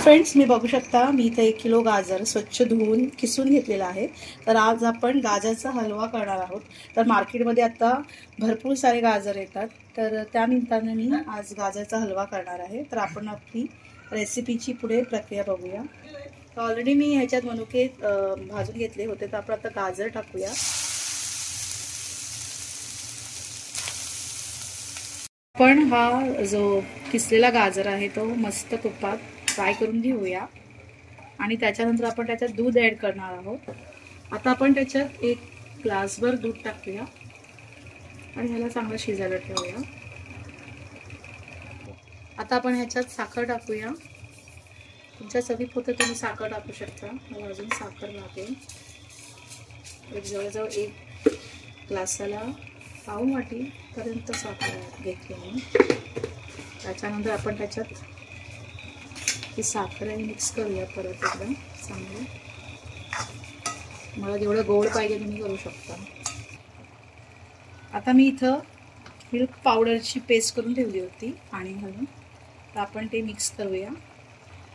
Friends, मी बघू शकता मी इथे 1 किलो गाजर स्वच्छ धुवून किसून घेतलेला आहे। तर आज आपण गाजरचा हलवा करणार आहोत। तर मार्केटमध्ये आता भरपूर सारे गाजर येतात, तर त्या निमित्ताने मी आज गाजरचा हलवा करणार आहे। तर आपण आपली रेसिपीची पुढे प्रक्रिया बघूया। तर ऑलरेडी मी ह्याच्यात मनुके भाजून घेतले होते, तर आपण आता गाजर टाकूया। पण हा जो किसलेला गाजर आहे तो मस्त तुपात फ्राय करून घेऊया आणि त्याच्यानंतर आपण त्याच्यात दूध ऍड करणार आहोत। आता आपण त्याच्यात 1 ग्लासभर दूध टाकूया आणि ह्याला चांगलं शिजायला ठेवूया। आता आपण ह्याच्यात साखर टाकूया। तुमच्या चवीपुरतं तुम्ही साखर टाकू शकता। मला अजून साखर लागेल। जवळजवळ 1 ग्लासाला पाव वाटी पर्यंत साखर घेतली मी। त्याच्यानंतर आपण त्याच्यात ही साखर मिक्स करूया परत एकदा चांगलं। मला जेवढं गोड पाहिजे तुम्ही करू शकता। आता मी इथं मिल्क पावडरची पेस्ट करून ठेवली होती पाणी घालून, तर आपण ते मिक्स करूया।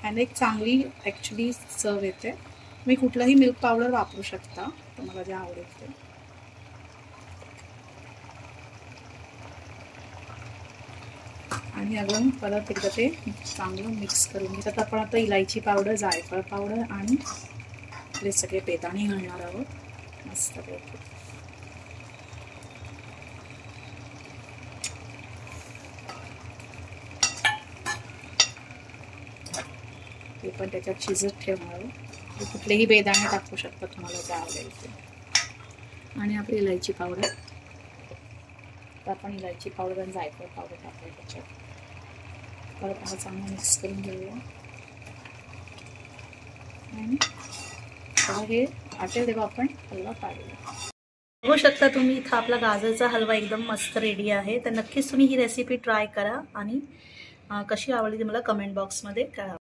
ह्याने एक चांगली ॲक्च्युली चव येते। तुम्ही कुठलाही मिल्क पावडर वापरू शकता, तुम्हाला जे आवडेल ते। आणि अजून परत एकदा ते चांगलं मिक्स करून घेतात। आपण आता इलायची पावडर, जायफळ पावडर आणि आपले सगळे बेदाणे घालणार आहोत मस्तपैकी। ते पण त्याच्यात शिजत ठेवणार आहोत। कुठलेही बेदाणे टाकू शकता तुम्हाला जे आवडेल ते। आणि आपली इलायची पावडर, तर आपण इलायची पावडर आणि जायफळ पावडर टाकूया त्याच्यात। परत हा चांगलं मिक्स करून घेऊया आणि हे आटेल तेव्हा आपण हलवा काढूया। बघू शकता तुम्ही इथं आपला गाजरचा हलवा एकदम मस्त रेडी आहे। तर नक्कीच तुम्ही ही रेसिपी ट्राय करा आणि कशी आवडली ती मला कमेंट बॉक्समध्ये कळवा।